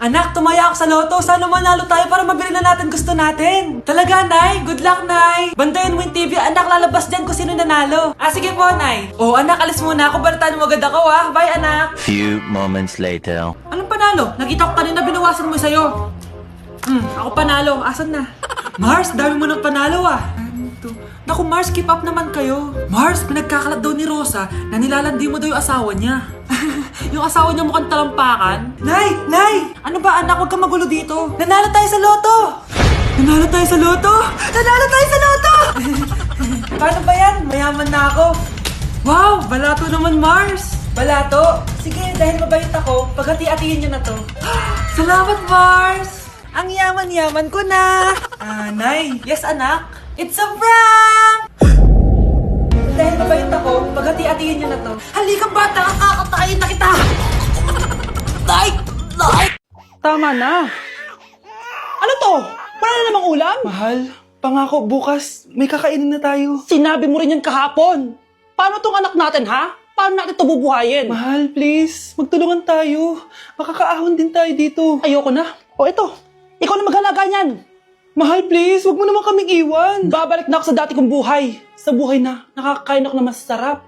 Anak, tumaya ako sa loto. Sana manalo tayo para mabili na natin gusto natin. Talaga, Nay? Good luck, Nay. Bantayan mo yung TV, anak. Lalabas dyan kung sino nanalo. Sige po, Nay. Anak, alis muna ako. Balitaan mo agad ako, ha? Bye, anak. Few moments later. Anong panalo? Nakita ko kanina binawasan mo sa'yo. Ako panalo. Asan na? Mars, dami mo ng panalo, Naku, Mars, keep up naman kayo. Mars, pinagkakalat daw ni Rosa na nilalandi mo daw yung asawa niya. Yung asawa niya mukhang talampakan. Nay! Nay! Ano ba, anak? Huwag kang magulo dito. Nanalo tayo sa loto! Nanalo tayo sa loto! Nanalo tayo sa loto! Paano ba yan? Mayaman na ako. Wow! Balato naman, Mars! Balato? Sige, dahil mabait ako, paghati-hatiin niyo na to. Salamat, Mars! Ang yaman-yaman ko na! Nay! Yes, anak? It's a prank! Dahil mabait ako, paghati-hatiin niyo na to. Halika, bata! Kakatayin na kita! Nay! Tama na. Ano to? Wala na namang ulam? Mahal, pangako bukas may kakainin na tayo. Sinabi mo rin yan kahapon. Paano tong anak natin, ha? Paano natin ito bubuhayin? Mahal, please, magtulungan tayo. Makakaahon din tayo dito. Ayoko na. O ito, ikaw na maghalaga niyan. Mahal, please, wag mo naman kaming iwan. Babalik na ako sa dati kong buhay. Sa buhay na nakakakain ako na masarap.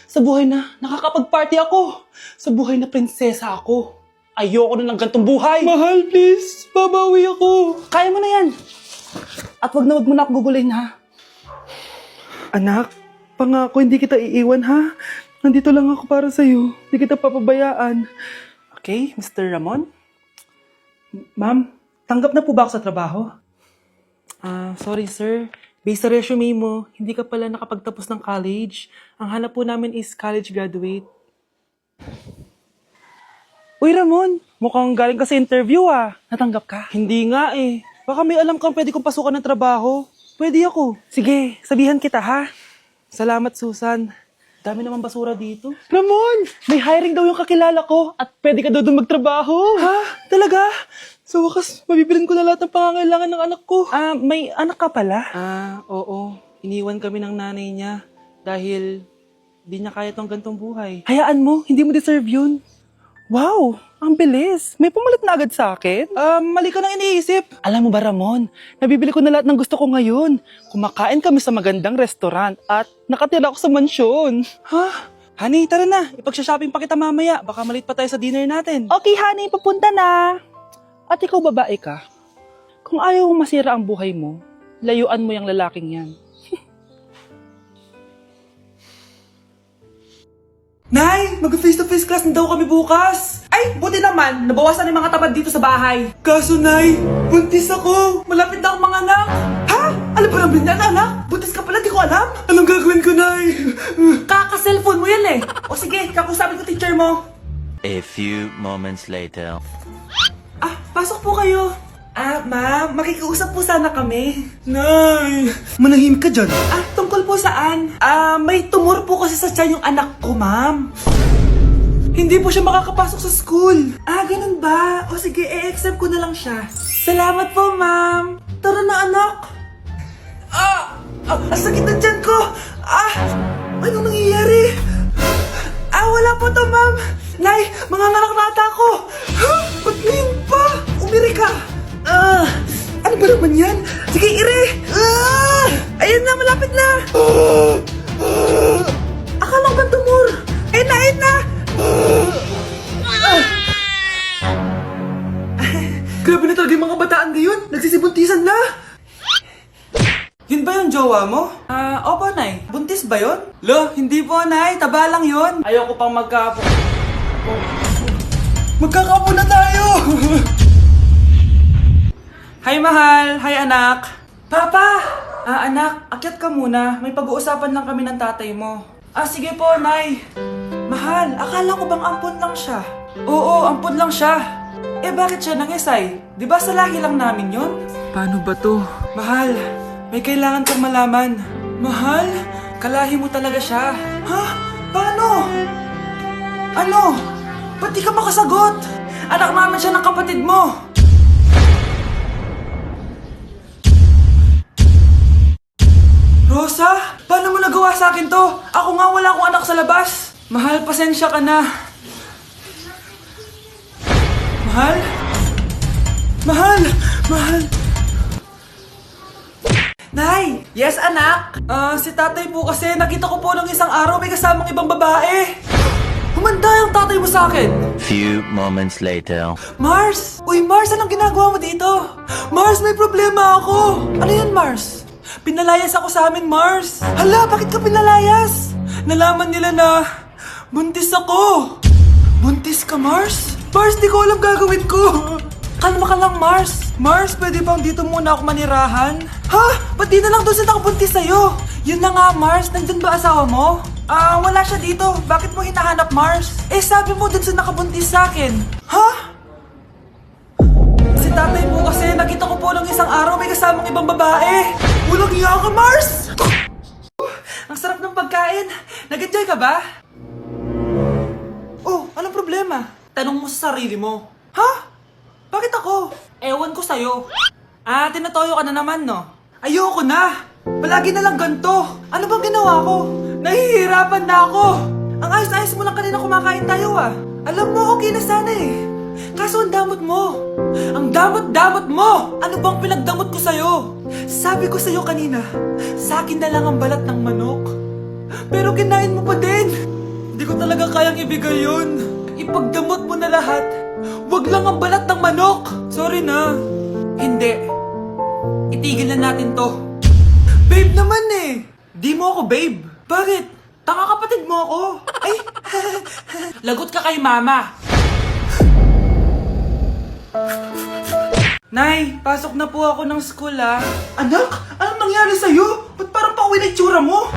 Sa buhay na nakakapag-party ako. Sa buhay na prinsesa ako. Ayoko na ng gantong buhay. Mahal, please, babawi ako. Kaya mo na yan. At wag na ako gugulin, ha? Anak, pangako hindi kita iiwan, ha? Nandito lang ako para sa'yo. Hindi kita papabayaan. Okay, Mr. Ramon? Ma'am, tanggap na po ba ako sa trabaho? Sorry sir. Based sa resume mo, hindi ka pala nakapagtapos ng college. Ang hanap po namin is college graduate. Uy, Ramon, mukhang galing ka sa interview, Natanggap ka? Hindi nga eh. Baka may alam kang pwede kong pasukan ng trabaho. Pwede ako. Sige, sabihan kita ha. Salamat, Susan. Dami naman basura dito. Ramon, may hiring daw yung kakilala ko at pwede ka daw doon magtrabaho. Ha? Talaga? Sa wakas, mabibilin ko na lahat ng pangangailangan ng anak ko. May anak ka pala? Oo. Iniwan kami ng nanay niya dahil di niya kaya tong gantong buhay. Hayaan mo, hindi mo deserve yun. Wow, ang bilis. May pumalit na agad sa akin. Mali ka nang iniisip. Alam mo ba Ramon, nabibili ko na lahat ng gusto ko ngayon. Kumakain kami sa magandang restaurant at nakatira ako sa mansyon. Ha? Honey, tara na. Ipag-shopping pa kita mamaya. Baka malit pa tayo sa dinner natin. Okay honey, papunta na. At ikaw babae ka, kung ayaw mong masira ang buhay mo, layuan mo yung lalaking yan. Nay, mag-face-to-face class na daw kami bukas. Ay, buti naman. Nabawasan yung mga tamad dito sa bahay. Kaso, Nay, buntis ako. Malapit na akong manganak. Ha? Alam ba namin yan, anak? Buntis ka pala, di ko alam. Anong gagawin ko, Nay? Kaka-cellphone mo yan eh. O sige, kakusapin ko teacher mo. A few moments later. Pasok po kayo. Ma'am, makikiusap po sana kami. Nay, manahimik ka dyan. Tungkol po saan? May tumor po kasi sa tiyan yung anak ko, ma'am. Hindi po siya makakapasok sa school. Ganun ba? O sige, i-accept ko na lang siya. Salamat po, ma'am. Tara na, anak. Ang sakit na tiyan ko. Anong nangyayari? Wala po to, ma'am. Nay, manganganak na ata ako. Ba't ngayon pa? Umiri ka. Ano ba naman yan? Sige, ire! Ayan na, malapit na! Akala ko ba tumor? Ayun na! Grabe na talaga yung mga bataan ngayon. Nagsisibuntisan na. Yun ba yung jowa mo? Opo, Nay. Buntis ba yun? Lo, hindi po, Nay. Taba lang yun. Ayoko pang Magkakapo na tayo! Hi, mahal! Hi, anak! Papa! Anak, akyat ka muna. May pag-uusapan lang kami ng tatay mo. Sige po, Nay. Mahal, akala ko bang ampon lang siya? Oo, ampon lang siya. Bakit siya nangisay? Di ba sa lahi lang namin yun? Paano ba to? Mahal, may kailangan kang malaman. Mahal, kalahi mo talaga siya. Ha? Paano? Ano? Ba't di ka makasagot? Anak naman siya ng kapatid mo. Rosa, paano mo nagawa sa akin to? Ako nga wala akong anak sa labas. Mahal, pasensya ka na. Mahal? Mahal! Mahal! Nay! Yes, anak? Si tatay po kasi nakita ko po nung isang araw may kasamang ibang babae. Humanda yung tatay mo sa akin. Few moments later. Mars! Uy, Mars, anong ginagawa mo dito? Mars, may problema ako. Ano yan, Mars? Pinalayas ako sa amin, Mars. Hala, bakit ka pinalayas? Nalaman nila na buntis ako. Buntis ka, Mars? Mars, di ko alam gagawin ko. Kalma ka lang, Mars. Mars, pwede bang dito muna ako manirahan? Ha? Ba't di na lang doon sa nakabuntis sa'yo? Yun na nga, Mars. Nandun ba asawa mo? Wala siya dito. Bakit mo hinahanap, Mars? Eh, sabi mo dun sa nakabuntis sa akin. Ha? Si tatay mo kasi nakita ko po nung isang araw may kasamang ibang babae. Walang iya ka, Mars! Ang sarap ng pagkain. Nag-enjoy ka ba? Oh, anong problema? Tanong mo sa sarili mo. Ha? Bakit ako? Ewan ko sa'yo. Tinatoyo ka na naman, no? Ayoko na! Palagi na lang ganito. Ano bang ginawa ko? Nahihirapan na ako. Ang ayos-ayos mo lang kanina kumakain tayo, Alam mo, okay na sana eh. Kaso ang damot mo. Ang damot-damot mo! Ano bang pinagdamot ko sa'yo? Sabi ko sa'yo kanina, sa akin na lang ang balat ng manok. Pero kinain mo pa din. Hindi ko talaga kayang ibigay yun. Ipagdamot mo na lahat. Wag lang ang balat ng manok. Sorry na. Hindi. Itigil na natin to. Babe naman eh. Di mo ako babe. Bakit? Tanga kapatid mo ako. Ay, lagot ka kay mama. Nay, pasok na po ako ng school Anak, anong nangyari sa'yo? Ba't parang pauwi na itsura mo?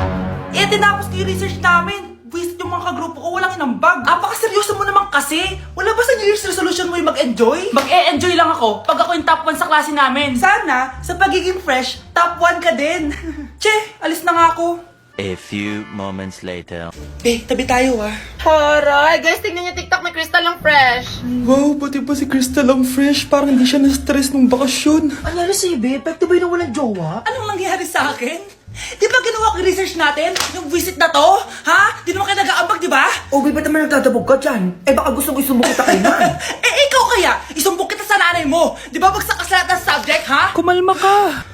Tinapos ko yung research namin. Buwisit yung mga kagrupo ko, walang inambag. Apaka-seryoso mo naman kasi. Wala ba sa New Year's resolution mo yung mag-enjoy? Mag-e-enjoy lang ako pag ako yung top 1 sa klase namin. Sana, sa pagiging fresh, top 1 ka din. Che, alis na nga ako. A few moments later. Tabi tayo Aray, guys, tignan niyo TikTok, may crystal lang fresh. Wow, pati ba si Crystal ang fresh? Parang hindi siya na-stress nung bakasyon. Ano nangyari sa'yo, babe? Epekto ba yun na walang jowa? Anong nangyari sa akin? Di ba ginawa ko yung research natin? Yung visit na to? Ha? Di naman kayo nag-aambag, di ba? O, babe, ba't naman nagtatabog ka dyan? Eh, baka gusto mo isumbong kita kay man. Ikaw kaya? Isumbong kita sa nanay mo. Di ba bagsak ka sa lahat ng subject, ha? Kumalma ka.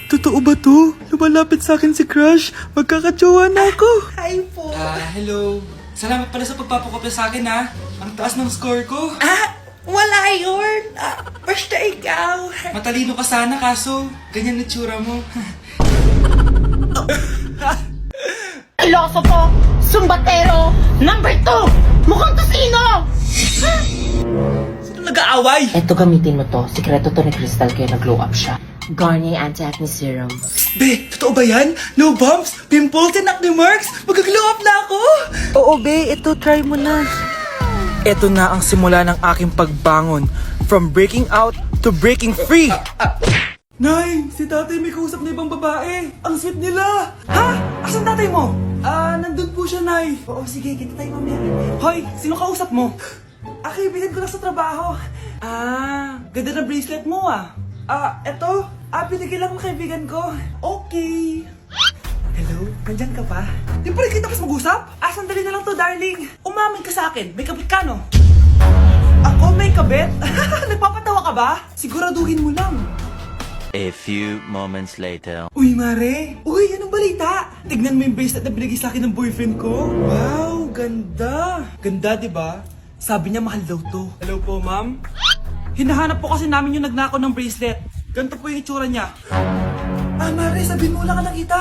Totoo ba to? Lumalapit sa akin si Crush. Magkakatsawa na ako. Hi po. Hello. Salamat pala sa pagpapakopya sa akin, ha? Ang taas ng score ko. Wala yun. Basta ikaw. Matalino ka sana, kaso ganyan na tsura mo. Filosofo, sumbatero, number 2, mukhang tosino! Sino nag-aaway? Eto, gamitin mo to. Sikreto to ni Crystal kaya nag-glow up siya. Garnier Anti-Acne Serum. Be, totoo ba yan? No bumps, pimples, and acne marks? Mag-glow up na ako! Oo, be. Ito, try mo na. Ito na ang simula ng aking pagbangon. From breaking out to breaking free. Nay, si tatay may kausap na ibang babae. Ang sweet nila. Ha? Asan tatay mo? Nandun po siya, Nay. Oo, sige, kita tayo mamaya. Hoy, sino kausap mo? Kaibigan ko lang sa trabaho. Ganda na bracelet mo eto. Binigay lang ng kaibigan ko. Okay. Hello? Nandyan ka pa? Di pa rin kita mas mag-usap? Sandali na lang to, darling. Umamin ka sa akin. May kabit ka, no? Ako may kabit? Nagpapatawa ka ba? Siguraduhin mo lang. A few moments later. Uy, Mare! Uy, anong balita? Tignan mo yung bracelet na binigay sa akin ng boyfriend ko. Wow, ganda! Ganda, di ba? Sabi niya mahal daw to. Hello po, ma'am? Hinahanap po kasi namin yung nagnakaw ng bracelet. Ganito po yung itsura niya. Mare, sabihin mo lang ka nakita.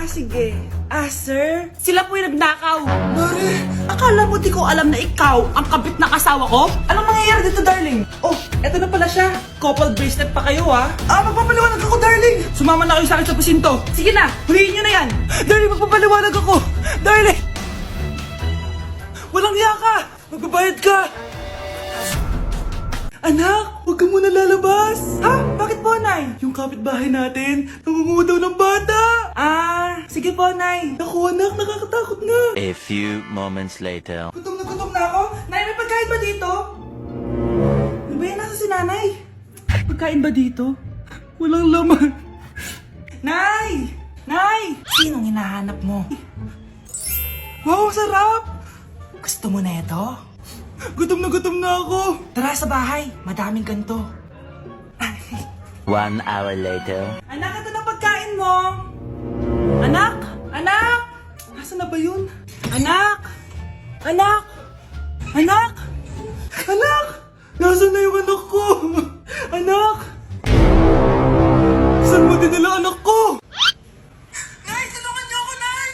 Sige. Sir? Sila po yung nagnakaw. Mare, akala mo di ko alam na ikaw ang kabit na kasawa ko? Anong nangyayari dito, darling? Oh, eto na pala siya. Couple bracelet pa kayo, magpapaliwanag ako, darling. Sumama na kayo sa akin sa presinto. Sige na, huliin nyo na yan. Darling, magpapaliwanag ako. Darling! Walang hiya ka. Magbabayad ka. Anak, huwag ka muna lalabas. Bakit po, Nay? Yung kapitbahay natin, nangunguha daw ng bata. Sige po, Nay. Naku, anak, nakakatakot na. A few moments later. Gutom na ako. Nay, may pagkain ba dito? Ano ba yan? Nasa si Nanay? Pagkain ba dito? Walang laman. Nay! Nay! Sinong hinahanap mo? Wow, sarap! Gusto mo na ito? Gutom na ako. Tara sa bahay, madaming ganto. 1 hour later. Anak, ito na pagkain mo. Anak! Anak! Nasaan na ba yun? Anak! Anak! Anak! Anak! Nasaan na yung anak ko? Anak! Saan mo dinala anak ko? Nay, tulungan niyo ako, Nay!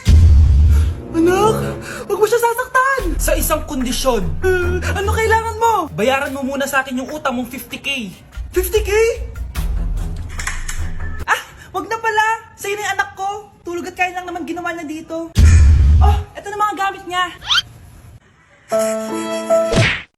Anak! Huwag mo siya sasaktan! Sa isang kondisyon. Ano kailangan mo? Bayaran mo muna sa akin yung utang mong 50k. 50k? Wag na pala! Sa'yo na yung anak ko! Tulog at kain lang naman ginawa niya dito. Oh, eto na mga gamit niya.